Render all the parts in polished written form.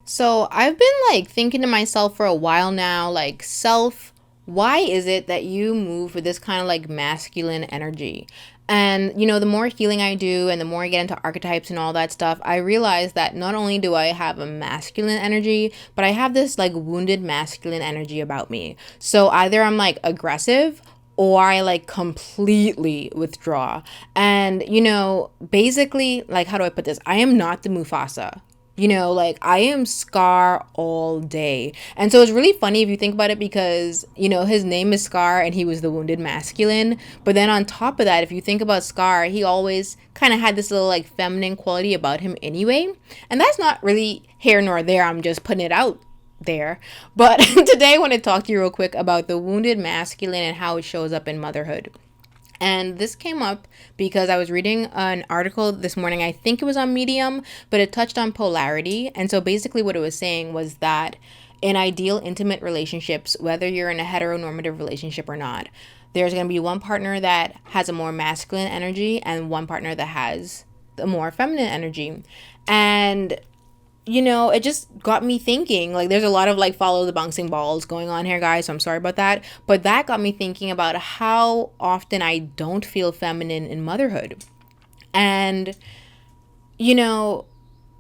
So I've been like thinking to myself for a while now, like, why is it that you move with this kind of like masculine energy? And, the more healing I do and the more I get into archetypes and all that stuff, I realize that not only do I have a masculine energy, but I have this like wounded masculine energy about me. So either I'm like aggressive or I like completely withdraw. And, basically, like, how do I put this? I am not the Mufasa. Like, I am Scar all day. And so it's really funny if you think about it because, his name is Scar and he was the wounded masculine. But then on top of that, if you think about Scar, he always kind of had this little like feminine quality about him anyway. And that's not really here nor there. I'm just putting it out there. But today I want to talk to you real quick about the wounded masculine and how it shows up in motherhood. And this came up because I was reading an article this morning. I think it was on Medium, but it touched on polarity. And so basically, what it was saying was that in ideal intimate relationships, whether you're in a heteronormative relationship or not, there's going to be one partner that has a more masculine energy and one partner that has the more feminine energy. And it just got me thinking. Like, there's a lot of like follow the bouncing balls going on here, guys. So I'm sorry about that. But that got me thinking about how often I don't feel feminine in motherhood. And, you know,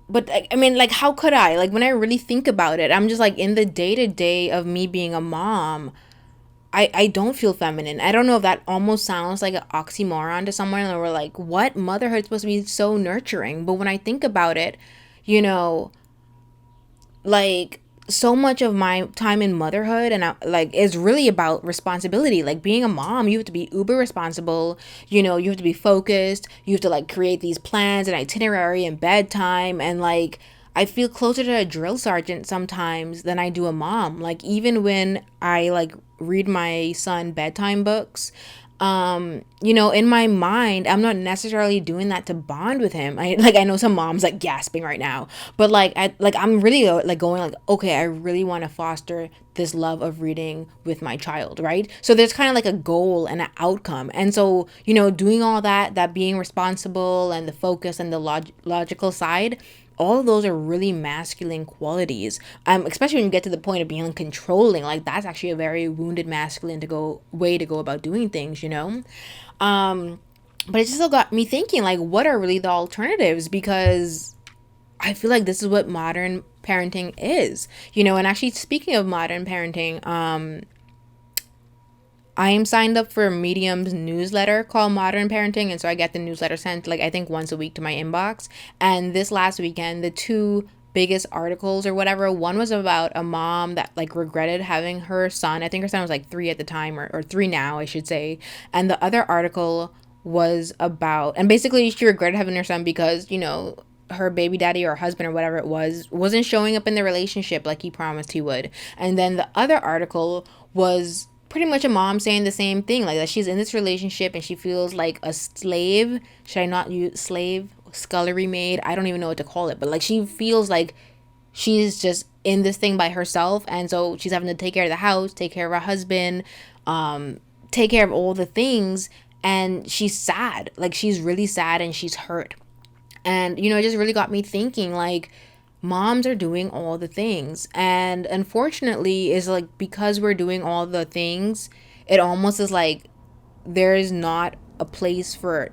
but I mean, like, how could I? Like, when I really think about it, I'm just like in the day to day of me being a mom, I don't feel feminine. I don't know if that almost sounds like an oxymoron to someone. And we're like, what? Motherhood's supposed to be so nurturing. But when I think about it, you know, like so much of my time in motherhood and like is really about responsibility. Like, being a mom, you have to be uber responsible. You have to be focused. You have to like create these plans and itinerary and bedtime. And like, I feel closer to a drill sergeant sometimes than I do a mom. Like, even when I like read my son bedtime books, in my mind, I'm not necessarily doing that to bond with him. I know some moms like gasping right now, but I'm really like going like, okay, I really want to foster this love of reading with my child, right? So there's kind of like a goal and an outcome. And so, doing all that being responsible and the focus and the logical side, all of those are really masculine qualities. Especially when you get to the point of being controlling. Like, that's actually a very wounded masculine way to go about doing things. But it just still got me thinking, like, what are really the alternatives? Because I feel like this is what modern parenting is. And actually, speaking of modern parenting, I am signed up for Medium's newsletter called Modern Parenting, and so I get the newsletter sent like I think once a week to my inbox. And this last weekend, the two biggest articles or whatever, one was about a mom that like regretted having her son. I think her son was like 3 at the time, or 3 now, I should say. And the other article was about, and basically she regretted having her son because, her baby daddy or husband or whatever it wasn't showing up in the relationship like he promised he would. And then the other article was pretty much a mom saying the same thing, like that she's in this relationship and she feels like a slave. Should I not use slave, scullery maid? I don't even know what to call it, but like she feels like she's just in this thing by herself, and so she's having to take care of the house, take care of her husband, take care of all the things, and she's sad. Like, she's really sad and she's hurt. And, it just really got me thinking, like, moms are doing all the things. And unfortunately, is like, because we're doing all the things, it almost is like there is not a place for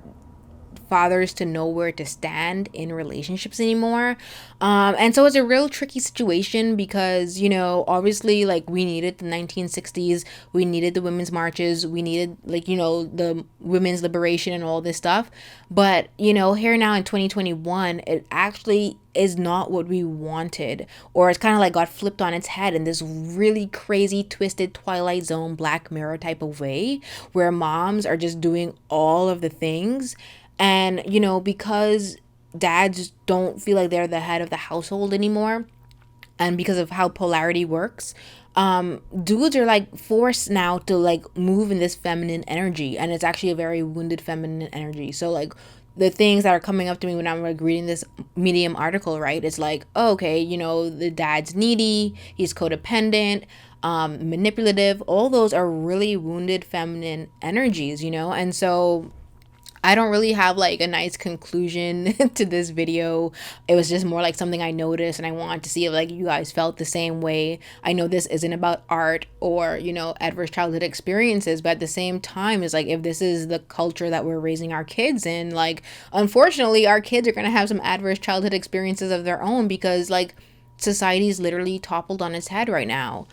fathers to know where to stand in relationships anymore. And so it's a real tricky situation because, obviously, like, we needed the 1960s, we needed the women's marches, we needed, like, the women's liberation and all this stuff. But, here now in 2021, it actually is not what we wanted, or it's kind of like got flipped on its head in this really crazy, twisted Twilight Zone Black Mirror type of way, where moms are just doing all of the things. And, because dads don't feel like they're the head of the household anymore, and because of how polarity works, dudes are like forced now to like move in this feminine energy. And it's actually a very wounded feminine energy. So, like, the things that are coming up to me when I'm like reading this Medium article, right? It's like, oh, okay, the dad's needy, he's codependent, manipulative. All those are really wounded feminine energies, And so I don't really have like a nice conclusion to this video. It was just more like something I noticed and I wanted to see if like you guys felt the same way. I know this isn't about art or, adverse childhood experiences, but at the same time, it's like if this is the culture that we're raising our kids in, like unfortunately our kids are going to have some adverse childhood experiences of their own because like society's literally toppled on its head right now.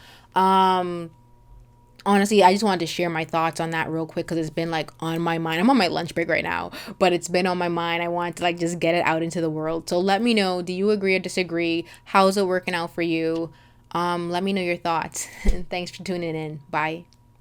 Honestly, I just wanted to share my thoughts on that real quick because it's been like on my mind. I'm on my lunch break right now, but it's been on my mind. I wanted to like just get it out into the world. So let me know, do you agree or disagree? How's it working out for you? Let me know your thoughts. Thanks for tuning in. Bye.